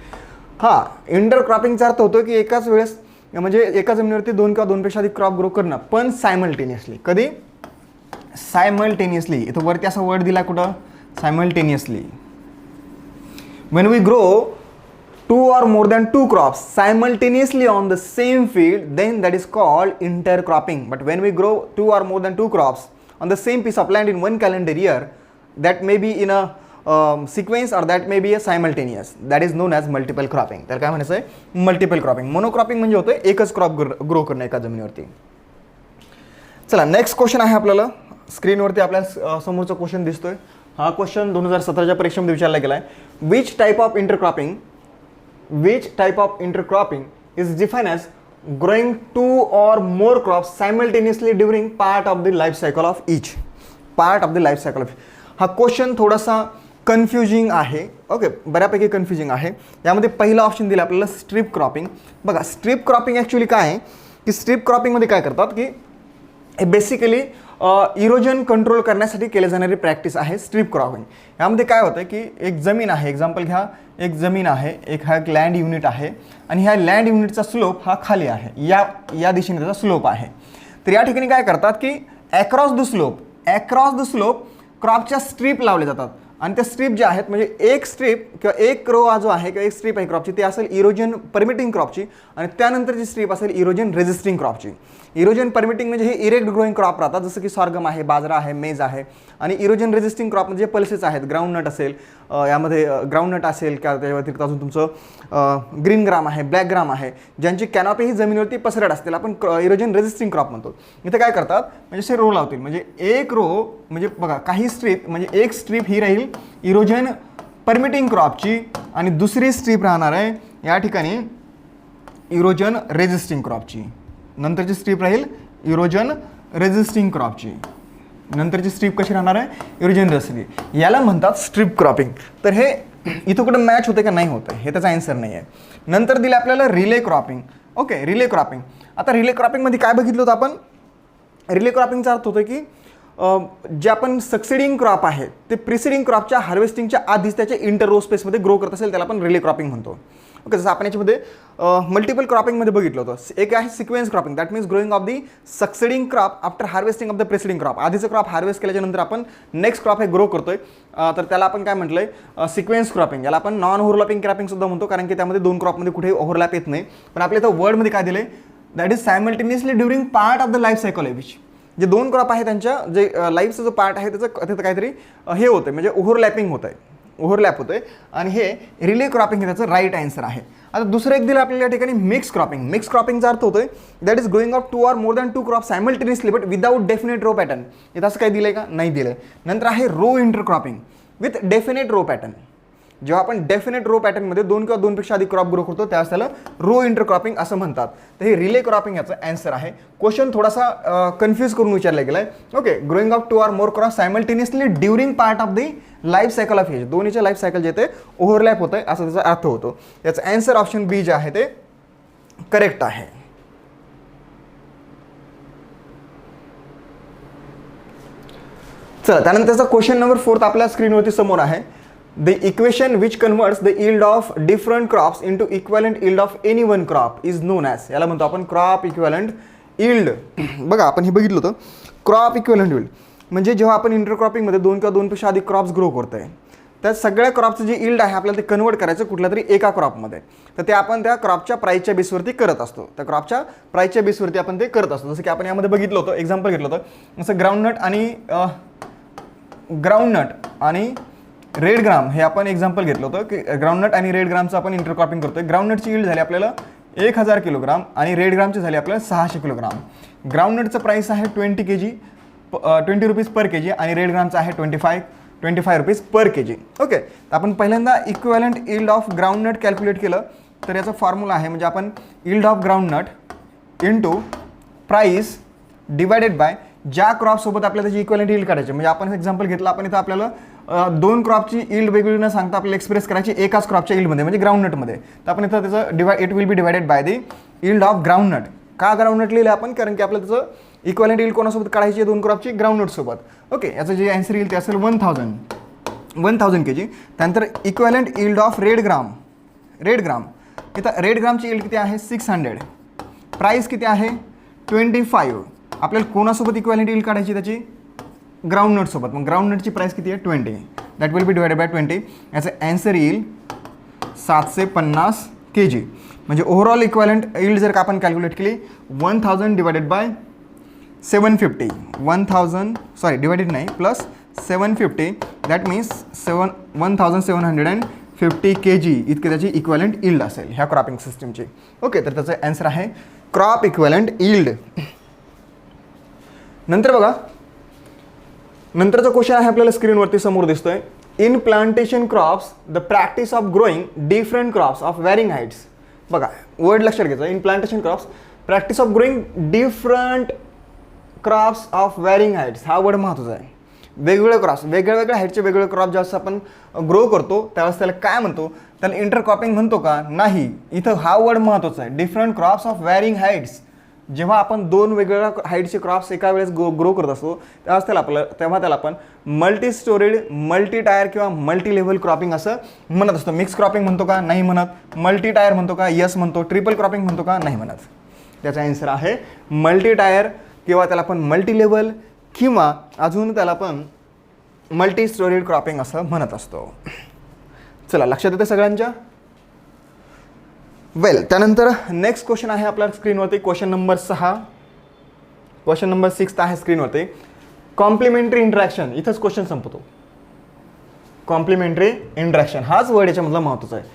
हां, इंटर क्रॉपिंगचा अर्थ होतो की एकाच वेळेस म्हणजे एका जमिनीवरती 2 किंवा 2 पेक्षा अधिक क्रॉप ग्रो करणं, पण सायमल्टेनियसली. कधी? सायमल्टेनियसली. इथं वरती असा वर्ड दिला कुठं? Simultaneously. When we grow 2 or more than 2 crops simultaneously on the same field, then that is called intercropping. But when we grow 2 or more than 2 crops on the same piece of land in one calendar year, that may be in a sequence or that may be a simultaneous. That is known as multiple cropping. तर काय म्हणायचं आहे? Multiple cropping. Monocropping म्हणजे होतं एकच crop grow करणं एका जमिनीवरती. चला, नेक्स्ट क्वेश्चन आहे आपल्याला स्क्रीनवरती. आपल्याला समोरचा क्वेश्चन दिसतोय. हा क्वेश्चन 2017च्या परीक्षेमध्ये विचारला गेला आहे. Which type of intercropping is define as growing 2 or more crops simultaneously during part of the life cycle of each. हा क्वेश्चन थोडासा कन्फ्युजिंग आहे. ओके, बऱ्यापैकी कन्फ्युजिंग आहे. यामध्ये पहिला ऑप्शन दिला आपल्याला स्ट्रीप क्रॉपिंग. बघा, स्ट्रीप क्रॉपिंग ॲक्च्युली काय आहे की स्ट्रीप क्रॉपिंगमध्ये काय करतात की हे बेसिकली इरोजन कंट्रोल करण्यासाठी केले जाणारी प्रॅक्टिस आहे स्ट्रीप क्रॉपिंग. यामध्ये काय होतं की एक जमीन आहे, एक्झाम्पल घ्या, एक जमीन आहे, हा एक लँड युनिट आहे आणि ह्या लँड युनिटचा स्लोप हा खाली आहे, या दिशेने त्याचा स्लोप आहे. तर या ठिकाणी काय करतात की अक्रॉस द स्लोप क्रॉपच्या स्ट्रीप लावले जातात. आणि त्या स्ट्रीप ज्या आहेत म्हणजे एक स्ट्रीप किंवा एक रो जो आहे किंवा एक स्ट्रीप आहे क्रॉपची ती असेल इरोजन परमिटिंग क्रॉपची आणि त्यानंतरची स्ट्रीप असेल इरोजन रेजिस्टिंग क्रॉपची. इरोजन परमिटिंग म्हणजे हे इरेक्ट ग्रोईंग क्रॉप राहतात, जसं की सॉर्गम आहे, बाजरा आहे, मेज आहे. आणि इरोजन रेजिस्टिंग क्रॉप म्हणजे पल्सेस आहेत, ग्राउंडनट असेल, यामध्ये ग्राउंडनट असेल किंवा त्या व्यतिरिक्त अजून तुमचं ग्रीन ग्राम आहे, ब्लॅक ग्राम आहे, ज्यांची कॅनॉपी ही जमिनीवरती पसरट असतील, आपण इरोजन रेजिस्टिंग क्रॉप म्हणतो. इथे काय करतात म्हणजे असे रो लावतील, म्हणजे एक रो म्हणजे बघा काही स्ट्रीप म्हणजे एक स्ट्रीप ही राहील इरोजन परमिटिंग क्रॉपची आणि दुसरी स्ट्रीप राहणार आहे या ठिकाणी इरोजन रेजिस्टिंग क्रॉपची. नंतरची स्ट्रीप राहील इरोजन रेजिस्टिंग क्रॉपची. नंतरची स्ट्रीप कशी राहणार आहे? Erosion resisting. याला म्हणतात स्ट्रीप क्रॉपिंग. तर हे इथं कुठं मॅच होते का नाही होतं हे त्याचा आन्सर नाही आहे. नंतर दिलं आपल्याला relay cropping. Okay, relay cropping. आता रिले क्रॉपिंगमध्ये काय बघितलं होतं आपण? रिले क्रॉपिंगचा अर्थ होतं की जे आपण सक्सिडिंग क्रॉप आहे ते प्रिसिडिंग क्रॉपच्या हार्वेस्टिंगच्या आधीच त्याच्या इंटर रो स्पेसमध्ये ग्रो करत असेल त्याला आपण रिले क्रॉपिंग म्हणतो. ओके, जसं आपण याच्यामध्ये मल्टिपल क्रॉपिंगमध्ये बघितलं होतं. एक आहे sequence cropping, that means growing of the succeeding crop after harvesting of the preceding crop. आधीचं क्रॉप हार्वेस्ट केल्याच्यानंतर आपण नेक्स्ट क्रॉप हे ग्रो करतोय, तर त्याला आपण काय म्हटलंय, सिक्वेन्स क्रॉपिंग. याला आपण नॉन ओव्हरलॅपिंग क्रॉपिंग सुद्धा म्हणतो, कारण की त्यामध्ये दोन क्रॉपमध्ये कुठेही ओव्हरलॅप येत नाही. पण आपल्या इथं वर्डमध्ये काय दिलंय, that is simultaneously during part of the life cycle of which. जे दोन क्रॉप आहे त्यांच्या जे लाईफचा जो पार्ट आहे त्याचं तिथं काहीतरी हे होतं, म्हणजे ओव्हरलॅपिंग होत आहे, ओव्हरलॅप होतोय, आणि हे रिले क्रॉपिंग हे त्याचं राईट आन्सर आहे. आता दुसरं एक दिलं आपल्याला या ठिकाणी मिक्स क्रॉपिंग. मिक्स क्रॉपिंगचा अर्थ होतोय that is growing of 2 or more than 2 crop simultaneously but without definite row pattern. इथं असं काही दिलंय का, नाही दिलंय. नंतर आहे row intercropping with definite row pattern. जेव्हा आपण डेफिनेट रो पॅटर्नमध्ये 2 किंवा 2 पेक्षा अधिक क्रॉप ग्रो करतो त्यावेळेस त्याला रो इंटरक्रॉपिंग असं म्हणतात. तर हे रिले क्रॉपिंग याचं आन्सर आहे. क्वेश्चन थोडासा कन्फ्यूज करून विचारला गेला आहे. Okay, growing of 2 or more crop simultaneously during part of the life cycle of each. दोन्हीच्या लाईफ सायकल जे ते ओव्हरलॅप होतं आहे असं त्याचा अर्थ होतो. याचं आन्सर ऑप्शन बी जे आहे ते करेक्ट आहे. चला, त्यानंतरचा क्वेश्चन नंबर 4 आपल्या स्क्रीनवरती समोर आहे. The equation which converts the yield of different crops into equivalent yield of any one crop is known as. याला म्हणतो आपण क्रॉप इक्विव्हॅलंट यील्ड. बघा, आपण हे बघितलं होतं, क्रॉप इक्विव्हॅलंट यील्ड म्हणजे जेव्हा आपण इंटरक्रॉपिंगमध्ये 2 किंवा 2 पेक्षा अधिक क्रॉप्स ग्रो करतोय त्या सगळ्या क्रॉपचं जे यील्ड आहे आपल्याला ते कन्वर्ट करायचं कुठल्या तरी एका क्रॉपमध्ये. तर ते आपण त्या क्रॉपच्या प्राईसच्या बेसवरती करत असतो. त्या क्रॉपच्या प्राईसच्या बेसवरती आपण ते करत असतो. जसं की आपण यामध्ये बघितलं होतं, एक्झाम्पल घेतलं होतं, जसं ग्राउंडनट आणि रेड ग्राम हे आपण एक्झाम्पल घेतलं होतं की ग्राउंडनट आणि रेड ग्रामचं आपण इंटरक्रॉपिंग करतोय. ग्राउंडनटची यील्ड झाली आपल्याला 1000 किलोग्राम आणि रेड ग्रामची झाली आपल्याला 600 किलोग्राम. ग्राउंडनटचं प्राईस आहे 20 रुपीज पर के जी आणि रेड ग्रामचं आहे 25 रुपीज पर के जी. ओके, तर आपण पहिल्यांदा equivalent yield of groundnut calculate केलं तर याचा फॉर्म्युला आहे, म्हणजे आपण yield of groundnut into price divided by ज्या क्रॉपसोबत आपल्याला त्याची इक्विव्हॅलंट यील्ड काढायची. म्हणजे आपण एक्झाम्पल घेतलं, आपण इथं आपल्याला 2 क्रॉपची यील्ड वेगवेगळी न सांगता आपल्याला एक्सप्रेस करायची एकाच क्रॉपच्या यील्डमध्ये म्हणजे ग्राउंडनटमध्ये. तर आपण इथं त्याचं it will be divided by the yield of groundnut. का ग्राउंडनट लिहिलं आपण, कारण की आपल्याला त्याचं इक्विव्हॅलंट यील्ड कोणासोबत काढायची आहे, 2 क्रॉपची ग्राउंडनटसोबत. ओके, याचं जे आन्सर येईल ते असेल 1000 के जी. त्यानंतर इक्विव्हॅलंट यील्ड ऑफ रेड ग्राम. इथं रेड ग्रामची यील्ड किती आहे 600, प्राईस किती आहे 25. आपल्याला कोणासोबत इक्विव्हॅलंट यील्ड काढायची त्याची, ग्राउंडनटसोबत. मग ग्राउंडनटची प्राईस किती आहे 20, that will be divided by 20. याचं आन्सर येईल 750 के जी. म्हणजे ओव्हरऑल इक्विव्हॅलंट यील्ड जर का आपण कॅल्क्युलेट केली 1000 डिवायडेड बाय 750, 1000 डिवायडेड नाही प्लस 750, दॅट मीन्स 1750 के जी इतके त्याची इक्विव्हॅलंट यील्ड असेल ह्या क्रॉपिंग सिस्टमची. ओके, तर त्याचं आन्सर आहे क्रॉप इक्विव्हॅलंट यील्ड. नंतर बघा, नंतरचा क्वेश्चन आहे आपल्याला स्क्रीनवरती समोर दिसतोय. In plantation crops the practice of growing different crops of varying heights. बघा, वर्ड लक्षात घ्यायचं, in plantation crops practice of growing different crops of varying heights. हा वर्ड महत्त्वाचा आहे. वेगवेगळे क्रॉप्स, वेगवेगळ्या हाईटचे वेगवेगळे क्रॉप ज्यावेळेस आपण ग्रो करतो त्यावेळेस त्याला काय म्हणतो, त्याला इंटरक्रॉपिंग म्हणतो का, नाही. इथं हा वर्ड महत्त्वाचा आहे, different crops of varying heights. जेव्हा आपण 2 वेगवेगळ्या हाईटचे क्रॉप्स एका वेळेस ग्रो करत असतो तेव्हा त्याला आपण मल्टी स्टोरेड, मल्टी टायर किंवा मल्टी लेव्हल क्रॉपिंग असं म्हणत असतो. मिक्स क्रॉपिंग म्हणतो का, नाही म्हणत. मल्टी टायर म्हणतो का, यस म्हणतो. ट्रिपल क्रॉपिंग म्हणतो का, नाही म्हणत. त्याचा आन्सर आहे मल्टी टायर किंवा त्याला आपण मल्टी लेव्हल किंवा अजून त्याला आपण मल्टी स्टोरेड क्रॉपिंग असं म्हणत असतो. चला, लक्षात येते सगळ्यांच्या. वेल, त्यानंतर नेक्स्ट क्वेश्चन आहे आपल्या स्क्रीनवरती, क्वेश्चन नंबर 6. क्वेश्चन नंबर 6 आहे स्क्रीनवरती. Complementary interaction. इथंच क्वेश्चन संपतो. कॉम्प्लिमेंटरी इंटरॅक्शन हाच वर्ड याच्यामधला महत्त्वाचा आहे.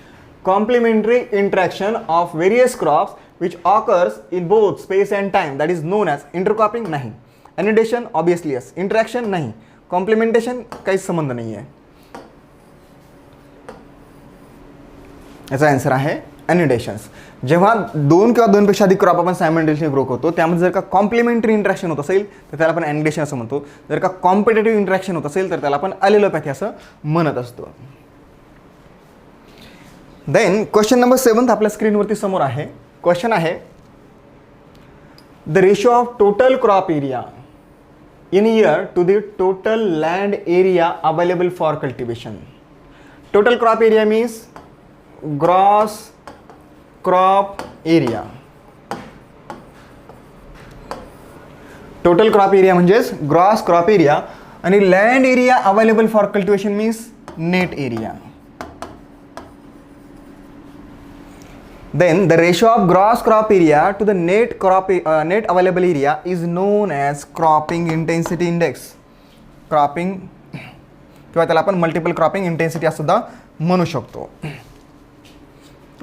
Complementary interaction of various crops which occurs in both space and time that is known as intercropping. नाही. एनिडेशन ऑब्वियसली यस. इंटरॅक्शन नाही. कॉम्प्लिमेंटेशन काहीच संबंध नाही आहे. याचा आन्सर आहे एनिडेशन्स. जेव्हा 2 किंवा 2 पेक्षा अधिक क्रॉप आपण सायमल्टेनियसली ग्रो करतो त्यामध्ये जर का कॉम्प्लिमेंटरी इंटरॅक्शन होत असेल तर त्याला आपण एनिडेशन असं म्हणतो. जर का कॉम्पिटेटिव्ह इंटरॅक्शन होत असेल तर त्याला आपण अलिलोपॅथी असं म्हणत असतो. देन क्वेश्चन नंबर 7 आपल्या स्क्रीनवरती समोर आहे. क्वेश्चन आहे the ratio of total crop area in year to the total land area available for cultivation. Total crop area means gross crop area. Total crop area म्हणजेच ग्रॉस क्रॉप एरिया आणि land area available for cultivation means net area. Then the ratio of gross crop area to the net available area is known as cropping intensity index. Cropping किंवा त्याला आपण multiple cropping intensity असं सुद्धा म्हणू शकतो.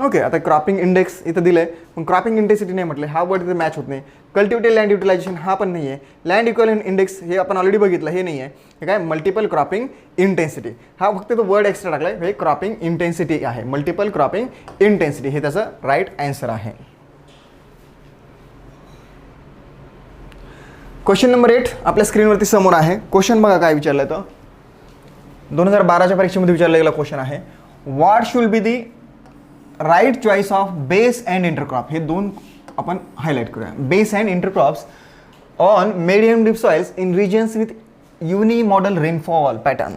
Okay, आता cropping index इथं दिलंय पण क्रॉपिंग इंटेन्सिटी नाही म्हटलं, हा वर्ड इथे मॅच होत नाही. कल्टिवेटेड लँड युटिलायझेशन हा पण नाही आहे. लँड इक्विव्हॅलेंट इंडेक्स हे आपण ऑलरेडी बघितलं, हे नाही आहे. हे काय मल्टिपल क्रॉपिंग इंटेन्सिटी, हा फक्त तो वर्ड एक्स्ट्रा टाकलाय. हे क्रॉपिंग इंटेन्सिटी आहे, मल्टिपल क्रॉपिंग इंटेन्सिटी, हे त्याचं राईट आन्सर आहे. क्वेश्चन नंबर 8 आपल्या स्क्रीनवरती समोर आहे. क्वेश्चन बघा काय विचारलंय, तर 2012च्या परीक्षेमध्ये विचारला गेला क्वेश्चन आहे. What should be the right choice of base and intercrop. हे दोन आपण हायलाईट करूया. Base and intercrops on medium deep soils in regions with unimodal rainfall pattern.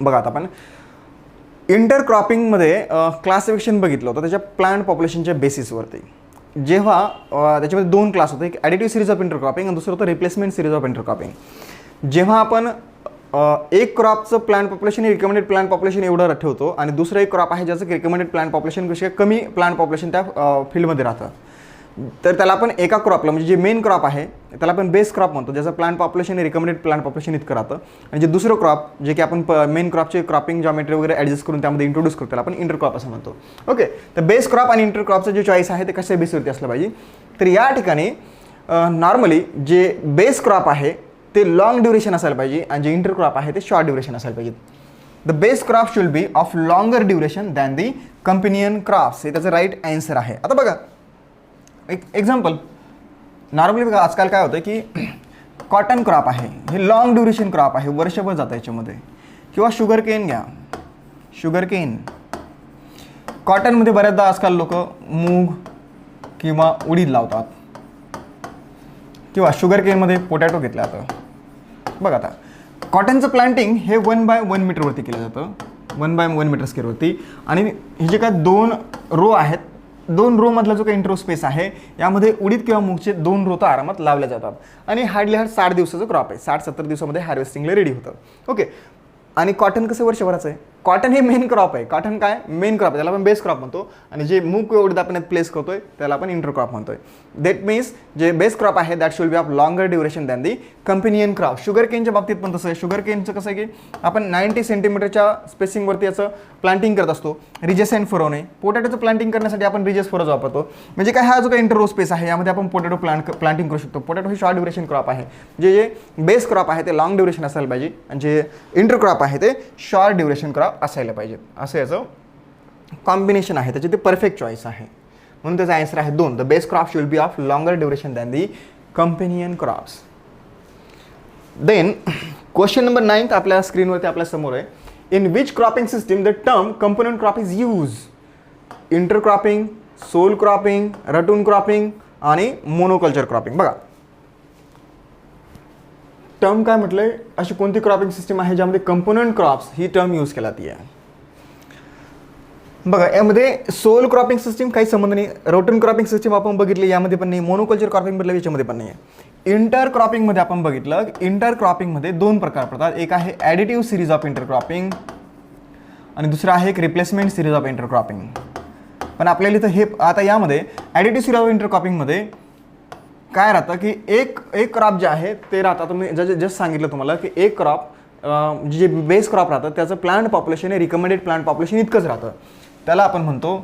बघा आता आपण इंटरक्रॉपिंगमध्ये क्लासिफिकेशन बघितलं होतं त्याच्या प्लांट पॉप्युलेशनच्या बेसिसवरती. जेव्हा त्याच्यामध्ये दोन क्लास होते, एक ॲडिटिव्ह सिरीज ऑफ इंटरक्रॉपिंग आणि दुसरं होतं रिप्लेसमेंट सिरीज ऑफ इंटरक्रॉपिंग. जेव्हा आपण एक क्रॉपचं plant population recommended plant population एवढं ठेवतो आणि दुसरं एक क्रॉप आहे ज्याचं रिकमेंडेड प्लांट पॉप्युलेशनपेक्षा कमी प्लांट पॉप्युलेशन त्या फील्डमध्ये राहतं, तर त्याला आपण एका क्रॉपला म्हणजे जे मेन क्रॉप आहे त्याला आपण बेस क्रॉप म्हणतो, ज्याचं plant population recommended plant population इतकं राहतं. आणि जे दुसरं क्रॉप जे की आपण मेन क्रॉपचे क्रॉपिंग जॉमेट्री वगैरे ॲडजस्ट करून त्यामध्ये इंट्रोड्यूस करतो त्याला आपण इंटरक्रॉप असं म्हणतो. ओके, तर बेस क्रॉप आणि इंटरक्रॉपचं जे चॉईस आहे ते कशा बेसवरती असलं पाहिजे, तर या ठिकाणी नॉर्मली जे बेस क्रॉप आहे ते लॉंग ड्युरेशन असायला पाहिजे आणि जे इंटरक्रॉप आहे ते शॉर्ट ड्युरेशन असायला पाहिजे. The base crop should be of longer duration than the companion crops, हे त्याचं राईट आन्सर आहे. आता बघा एक एक्झाम्पल, नॉर्मली बघा आजकाल काय होतं की कॉटन क्रॉप आहे, हे लॉंग ड्युरेशन क्रॉप आहे, वर्षभर जातं याच्यामध्ये. किंवा शुगर केन घ्या, शुगर केन. कॉटनमध्ये बऱ्याचदा आजकाल लोक मूग किंवा उडीद लावतात, किंवा शुगर केनमध्ये पोटॅटो घेतला जातं. बघा आता कॉटनचं प्लांटिंग हे 1x1 मीटरवरती केलं जातं, 1x1 मीटर स्क्वेअरवरती. आणि हे जे काय दोन रो आहेत, दोन रो मधला जो काही इंट्रो स्पेस आहे यामध्ये उडीद किंवा मूगचे 2 रो तर आरामात लावल्या जातात. आणि हार्डली 60 दिवसाचं क्रॉप आहे, 60-70 दिवसामध्ये हार्वेस्टिंगला रेडी होतं. ओके, आणि कॉटन कसं वर्षभराचं आहे. कॉटन हे मेन क्रॉप आहे, कॉटन काय मेन क्रॉप आहे, त्याला आपण बेस क्रॉप म्हणतो. आणि जे मूग किंवा उडीद आपण प्लेस करतोय त्याला आपण इंटरक्रॉप म्हणतोय. दॅट मीन्स जे बेस क्रॉप आहे that should be of longer duration than the companion crop. Sugar केनच्या बाबतीत पण तसं आहे. शुगर केनचं कसं आहे की आपण 90 सेंटीमीटरच्या स्पेसिंगवरती याचं प्लांटिंग करत असतो, रिजेस अँड फरोने. पोटॅटोचं प्लांटिंग करण्यासाठी आपण रिजेस फरोज वापरतो. म्हणजे काय, हा जो काही इंटररो स्पेस आहे यामध्ये आपण पोटॅटो प्लांटिंग करू शकतो. पोटॅटो हे शॉर्ट ड्युरेशन क्रॉप आहे. जे बेस क्रॉप आहे ते लॉंग ड्युरेशन असायला पाहिजे आणि जे इंटरक्रॉप आहे ते शॉर्ट ड्युरेशन क्रॉप असायला पाहिजे. असं याचं कॉम्बिनेशन आहे, त्याचे ते परफेक्ट चॉईस आहे. म्हणून त्याचा आन्सर आहे 2. The base crop should be of longer duration than the companion crops. Then question number 9 आपल्या स्क्रीनवरती आपल्या समोर आहे. In which cropping system the term component crop is use. Intercropping, sole cropping, ratoon cropping आणि monoculture cropping. बघा term काय म्हटलंय, अशी कोणती क्रॉपिंग सिस्टीम आहे ज्यामध्ये कंपोनंट क्रॉप्स ही टर्म यूज केला ती आहे. बघा यामध्ये सोल क्रॉपिंग सिस्टीम काही संबंध नाही, रोटन क्रॉपिंग सिस्टीम आपण बघितली यामध्ये पण नाही, मोनोकल्चर क्रॉपिंग बदल याच्यामध्ये पण नाही आहे. इंटरक्रॉपिंगमध्ये आपण बघितलं, इंटरक्रॉपिंगमध्ये 2 प्रकार पडतात. एक आहे ॲडिटिव्ह सिरीज ऑफ इंटरक्रॉपिंग आणि दुसरं आहे एक रिप्लेसमेंट सिरीज ऑफ इंटरक्रॉपिंग. पण आपल्याला इथं हे आता यामध्ये ॲडिटिव्ह सिरीज ऑफ इंटरक्रॉपिंगमध्ये काय राहतं की एक क्रॉप जे आहे ते राहतं, तुम्ही जस्ट सांगितलं तुम्हाला की एक क्रॉप जे बेस क्रॉप राहतं त्याचं प्लांट पॉप्युलेशन हे रिकमेंडेड प्लांट पॉप्युलेशन इतकंच राहतं, त्याला आपण म्हणतो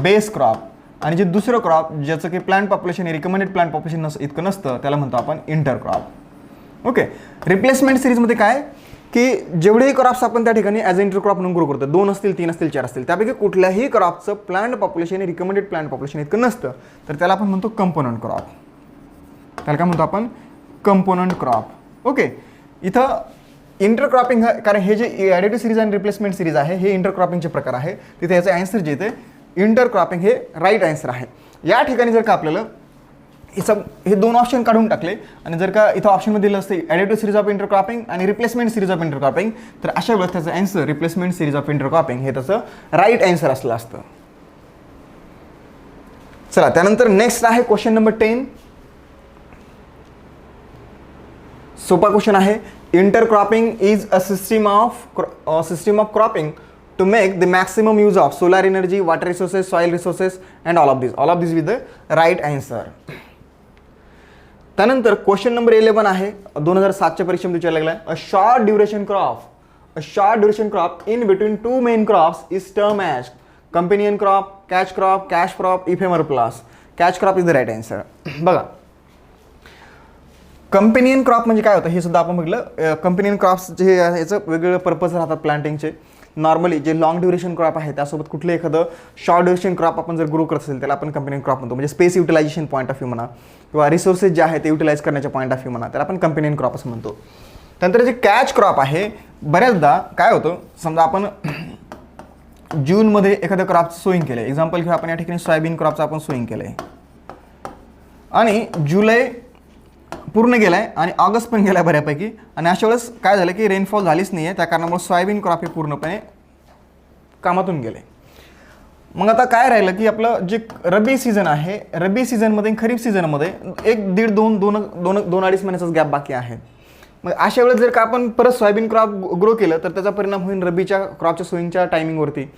बेस क्रॉप. आणि जे दुसरं क्रॉप ज्याचं की प्लांट पॉप्युलेशन हे रिकमेंडेड प्लांट पॉप्युलेशन इतकं नसतं त्याला म्हणतो आपण इंटरक्रॉप. ओके, रिप्लेसमेंट सिरीजमध्ये काय की जेवढेही क्रॉप्स आपण त्या ठिकाणी ॲज इंटरक्रॉप म्हणून ग्रो करतो, 2 असतील, 3 असतील, 4 असतील, त्यापैकी कुठल्याही क्रॉपचं प्लांट पॉप्युलेशन हे रिकमेंडेड प्लांट पॉप्युलेशन इतकं नसतं तर त्याला आपण म्हणतो कंपोनंट क्रॉप. त्याला काय म्हणतो आपण कंपोनंट क्रॉप. ओके, इथं इंटरक्रॉपिंग कारण हे जे ॲडिटिव्ह सिरीज आणि रिप्लेसमेंट सिरीज आहे हे इंटरक्रॉपिंगचे प्रकार आहे, तिथे याचं आन्सर जे येते इंटरक्रॉपिंग हे राईट आन्सर आहे. या ठिकाणी जर का आपल्याला हे दोन ऑप्शन काढून टाकले आणि जर का इथं ऑप्शनमध्ये दिलं असते ॲडिटिव्ह सिरीज ऑफ इंटरक्रॉपिंग आणि रिप्लेसमेंट सिरीज ऑफ इंटरक्रॉपिंग, तर अशा वेळेस त्याचं answer replacement series of intercropping हे त्याचं राईट आन्सर असलं असतं. चला त्यानंतर नेक्स्ट आहे क्वेश्चन नंबर 10. सोपा क्वेश्चन आहे. Intercropping is a system of cropping to make the maximum use of solar energy, water resources, soil resources and all of these with the right answer. त्यानंतर question number 11 आहे 2007च्या परीक्षेमध्ये विचारला गेला. A short duration crop in between two main crops is term as companion crop, catch crop, ephemerals. Catch crop is the right answer. बघा companion crop म्हणजे काय होतं हे सुद्धा आपण बघितलं. कंपेनियन क्रॉप्स जे याचं वेगवेगळे पर्पज राहतात प्लांटिंगचे. नॉर्मली जे लॉंग ड्युरेशन क्रॉप आहे त्यासोबत कुठलं एखादं शॉर्ट ड्युरेशन क्रॉप आपण जर ग्रो करत असेल त्याला आपण कंपेनियन क्रॉप म्हणतो. म्हणजे space utilization point of view म्हणा किंवा रिसोर्सेस जे आहे ते युटिलाइज करण्याच्या पॉईंट ऑफ व्ह्यू म्हणा त्याला आपण कंपेनियन क्रॉप असं म्हणतो. त्यानंतर जे कॅच क्रॉप आहे बऱ्याचदा काय होतं, समजा आपण जूनमध्ये एखाद्या क्रॉपचं सोईंग केलं आहे. एक्झाम्पल घेऊ आपण या ठिकाणी सोयाबीन क्रॉपचं आपण सोईंग केलं आहे आणि जुलै पूर्ण गेला आहे आणि ऑगस्ट पण गेला आहे बऱ्यापैकी. आणि अशा वेळेस काय झालं की रेनफॉल झालीच नाही आहे, त्या कारणामुळे सोयाबीन क्रॉप हे पूर्णपणे कामातून गेले. मग आता काय राहिलं की आपलं जे रब्बी सीझन आहे, रब्बी सीझनमध्ये खरीप सीझनमध्ये 1-1.5-2-2.5 महिन्याचाच गॅप बाकी आहे. मग अशा वेळेस जर का आपण परत सोयाबीन क्रॉप ग्रो केलं तर त्याचा परिणाम होईल रब्बीच्या क्रॉपच्या सोईंगच्या टायमिंगवरती.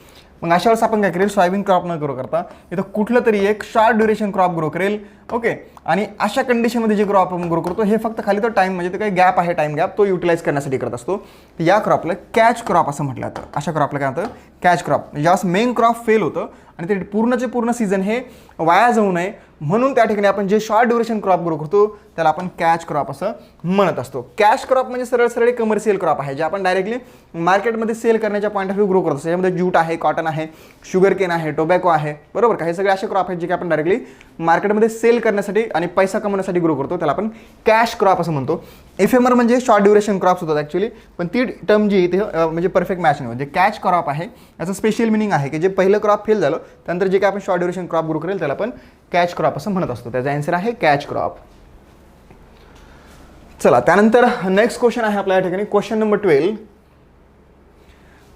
मग अशा वेळेस आपण काय करेल, सोयाबीन क्रॉप न ग्रो करता इथं कुठलं तरी एक शॉर्ट ड्युरेशन क्रॉप ग्रो करेल. ओके. आणि अशा कंडिशनमध्ये जे क्रॉप आपण ग्रो करतो हे फक्त खाली तो टाईम म्हणजे ते काही गॅप आहे, टाईम गॅप तो युटिलाइज करण्यासाठी करत असतो. या क्रॉपला कॅच क्रॉप असं म्हटलं जातं. अशा क्रॉपला काय होतं, कॅच क्रॉप. ज्यावेळेस मेन क्रॉप फेल होतं आणि ते पूर्णचे पूर्ण सीझन हे वाया जाऊ नये म्हणून त्या ठिकाणी आपण जे शॉर्ट ड्युरेशन क्रॉप ग्रो करतो त्याला आपण कॅच क्रॉप असं म्हणत असतो. कॅश क्रॉप म्हणजे सरळ कमर्शियल क्रॉप आहे जे आपण डायरेक्टली मार्केटमध्ये सेल करण्याच्या पॉईंट ऑफ व्ह्यू ग्रो करतो. त्याच्यामध्ये ज्यूट आहे, कॉटन आहे, शुगर केन आहे, टोबॅको आहे, बरोबर का. हे सगळे असे क्रॉप आहेत जे की आपण डायरेक्टली मार्केटमध्ये सेल करण्यासाठी आणि पैसा कमवण्यासाठी ग्रो करतो, त्याला आपण कॅश क्रॉप असं म्हणतो. एफएमआर म्हणजे शॉर्ट ड्युरेशन क्रॉप्स होतात ॲक्च्युली, पण ती टर्म जी इथे म्हणजे परफेक्ट मॅच नाही. म्हणजे कॅच क्रॉप आहे याचं स्पेशल मिनिंग आहे की जे पहिलं क्रॉप फेल झालं त्यानंतर जे काय आपण शॉर्ट ड्युरेशन क्रॉप ग्रो करेल त्याला आपण कॅच क्रॉप असं म्हणत असतो. त्याचा आन्सर आहे कॅच क्रॉप. चला त्यानंतर नेक्स्ट क्वेश्चन आहे आपल्या या ठिकाणी question number 12.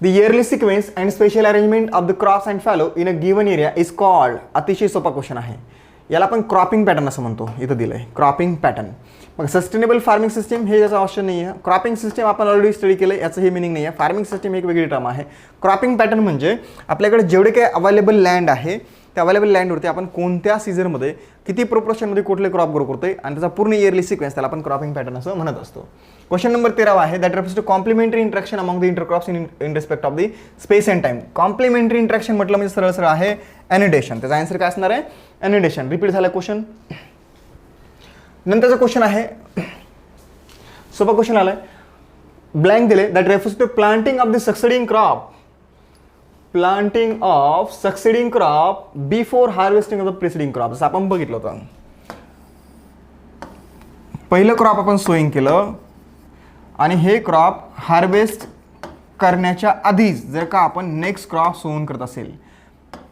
The yearly sequence and special arrangement of the crops and fallow in a given area is called. अतिशय सोपा क्वेश्चन आहे. याला आपण क्रॉपिंग पॅटर्न असं म्हणतो. इथं दिलं आहे क्रॉपिंग पॅटर्न. मग सस्टेनेबल फार्मिंग सिस्टीम हे याचा ऑप्शन नाही आहे. क्रॉपिंग सिस्टीम आपण ऑलरेडी स्टडी केलं, याचं हे मिनिंग नाही आहे. फार्मिंग सिस्टीम एक वेगळी टर्म आहे. क्रॉपिंग पॅटर्न म्हणजे आपल्याकडे जेवढे काही अवेलेबल लँड आहे त्या अवेलेबल लँडवरती आपण कोणत्या सीझनमध्ये किती प्रोपोर्शनमध्ये कुठले क्रॉप ग्रो करतोय आणि त्याचा पूर्ण इयरली सिक्वेन्स त्याला आपण क्रॉपिंग पॅटर्न असं म्हणत असतो. क्वेश्चन नंबर 13 आहे that refers to complementary interaction among the intercrops in respect of the space and time. Complementary interaction म्हटलं म्हणजे सरळ आहे एनिडेशन. त्याचा आन्सर काय असणार आहे, एनिडेशन. रिपीट झाला क्वेश्चन. नंतरचा क्वेश्चन आहे सोपा क्वेश्चन आलाय. ब्लँक दिले that refers to planting of the succeeding crop. Planting of succeeding crop before harvesting of the preceding crop. जसं आपण बघितलं होतं, पहिलं क्रॉप आपण सोईंग केलं आणि हे क्रॉप हार्वेस्ट करण्याच्या आधीच जर का आपण नेक्स्ट क्रॉप सोवून करत असेल.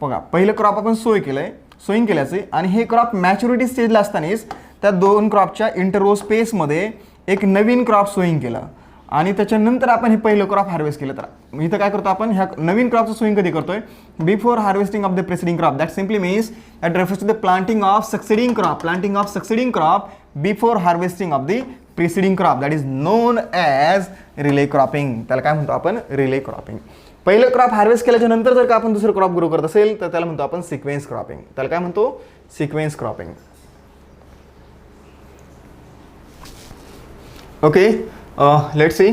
बघा पहिलं क्रॉप आपण सोईंग केल्याचे आणि हे क्रॉप मॅच्युरिटी स्टेजला असतानाच त्या दोन क्रॉपच्या इंटररो स्पेसमध्ये एक नवीन क्रॉप सोईंग केलं आणि त्याच्यानंतर आपण हे पहिलं क्रॉप हार्वेस्ट केलं. तर इथं काय करतो आपण, ह्या नवीन क्रॉपचं सोईंग कधी करतोय, before harvesting of the preceding crop. That simply means that refers to the planting of succeeding crop before harvesting of the preceding crop. That is known as relay cropping. त्याला काय म्हणतो आपण, रिले क्रॉपिंग. पहिलं crop harvest केल्याच्या नंतर जर का आपण दुसरं क्रॉप ग्रो करत असेल तर त्याला म्हणतो आपण सिक्वेन्स क्रॉपिंग. त्याला काय म्हणतो, sequence cropping. Okay, let's see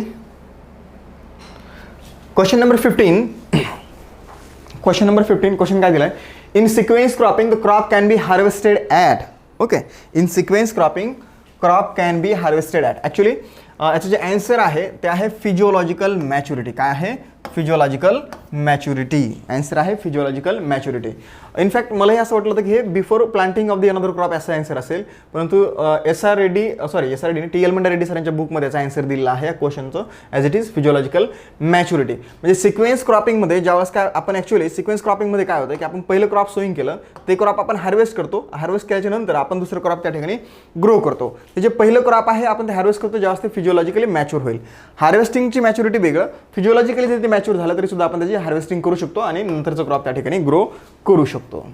question number 15. Question काय दिलाय, in sequence cropping the crop can be harvested at. Okay, in sequence cropping crop can be harvested at. Actually याचं जे आन्सर आहे ते आहे फिजिओलॉजिकल मॅच्युरिटी. काय आहे, फिजिओलॉजिकल मॅच्युरिटी. आन्सर आहे फिजिओलॉजिकल मॅच्युरिटी. इनफॅक्ट मलाही असं वाटलं होतं की हे before planting of the another crop असं आन्सर असेल, परंतु S R Reddy T L Manda Reddy सरांच्या बुकमध्ये याचा आन्सर दिलेला आहे या क्वेश्चनचं, as it is physiological maturity. म्हणजे सिक्वेन्स क्रॉपिंगमध्ये ज्यावेळेस काय आपण ॲक्च्युअली सिक्वेन्स क्रॉपिंगमध्ये काय होतं की आपण पहिलं क्रॉप सोईंग केलं, ते क्रॉप आपण हार्वेस्ट करतो, हार्वेस्ट केल्याच्या नंतर आपण दुसरं क्रॉप त्या ठिकाणी ग्रो करतो. ते जे पहिलं क्रॉप आहे आपण ते हार्वेस्ट करतो ज्यावेळेस ते फिजिओलॉजिकली मॅच्युअर होईल. हार्वेस्टिंगची मॅच्युरिटी वेगळं, फिजिओलॉजिकली जर ते मॅच्युअर झालं तरी सुद्धा आपण त्याची हार्वेस्टिंग करू शकतो आणि नंतरचं क्रॉप त्या ठिकाणी ग्रो करू शकतो.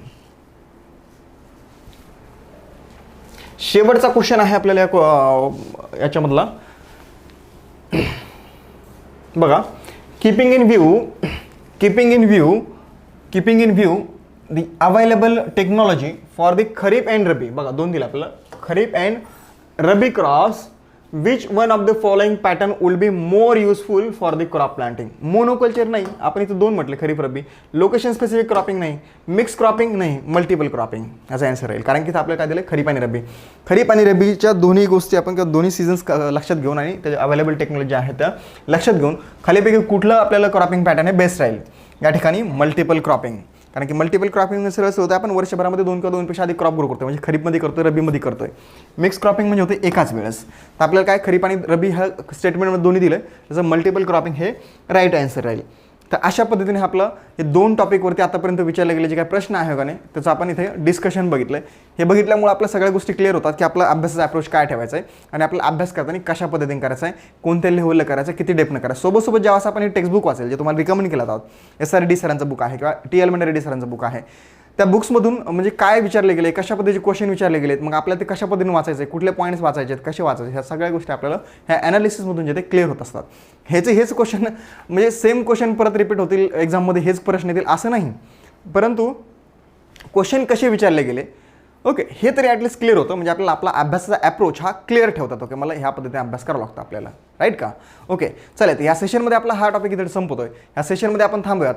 शेवटचा क्वेश्चन आहे आपल्याला याच्यामधला बघा. Keeping in view the available technology for the kharif and rabi. बघा दोन दिला आपल्याला, kharif and rabi crops. Which one of the following pattern will be more useful for the crop planting. Monoculture नाही, आपण इथं दोन म्हटले kharif rabi. Location specific cropping नाही, मिक्स क्रॉपिंग नाही, मल्टिपल क्रॉपिंग याचा आन्सर राहील. कारण की आपल्याला काय दिलं, खरीप आणि रब्बी. खरीप आणि रब्बीच्या दोन्ही गोष्टी आपण किंवा दोन्ही सीझन्स लक्षात घेऊन आणि त्याच्या अवेलेबल टेक्नॉलॉजी आहे त्या लक्षात घेऊन खालीपैकी कुठलं आपल्याला क्रॉपिंग पॅटर्न हे बेस्ट राहील. या ठिकाणी मल्टिपल क्रॉपिंग. कारण की मल्टिपल क्रॉपिंग म्हणजे असं होतं आपण वर्षभरामध्ये 2 किंवा 2पेक्षा अधिक क्रॉप ग्रो करतो. म्हणजे खरीपमध्ये करतोय, रब्बीमध्ये करतोय. मिक्स क्रॉपिंग म्हणजे होते एकाच वेळेस. तर आपल्याला काय खरीप आणि रब्बी ह्या स्टेटमेंटमध्ये दोन्ही दिलं, त्याचं मल्टिपल क्रॉपिंग हे राईट आन्सर राहील. तर अशा पद्धतीने आपलं हे 2 टॉपिकवरती आतापर्यंत विचारले गेले जे काही प्रश्न आहे का नाही त्याचं आपण इथे डिस्कशन बघितलं. हे बघितल्यामुळे आपल्या सगळ्या गोष्टी क्लिअर होतात की आपला अभ्यासाचा अप्रोच काय ठेवायचा आहे आणि आपला अभ्यास करताना कशा पद्धतीने करायचा आहे, कोणत्या लेव्हलला करायचं, किती डेपनं करायचं. सोबत जेव्हा आपण हे टेक्स्टबुक वाचेल जे तुम्हाला रिकमेंड केलं आहोत, SR D सरांचं बुक आहे किंवा TL मंडा रेड्डी सरांचं बुक आहे, त्या बुक्समधून म्हणजे काय विचारले गेले, कशा पद्धतीचे क्वेश्चन विचारले गेलेत, मग आपल्याला ते कशा पद्धतीने वाचायचे, कुठले पॉईंट्स वाचायचे आहेत, कसे वाचायचे, ह्या सगळ्या गोष्टी आपल्याला ह्या ॲनालिसिसमधून जे ते क्लिअर होत असतात. हेच क्वेश्चन म्हणजे सेम क्वेश्चन परत रिपीट होतील एक्झाममध्ये, हेच प्रश्न येतील असं नाही, परंतु क्वेश्चन कसे विचारले गेले ओके हे तरी ॲटलिस्ट क्लिअर होतं. म्हणजे आपल्याला आपला अभ्यासाचा अप्रोच हा क्लिअर ठेवतात. ओके, मला ह्या पद्धतीने अभ्यास करावा लागतो आपल्याला, राईट का. ओके, चला या सेशनमध्ये आपला हा टॉपिक इथे संपतोय. या सेशनमध्ये आपण थांबूयात.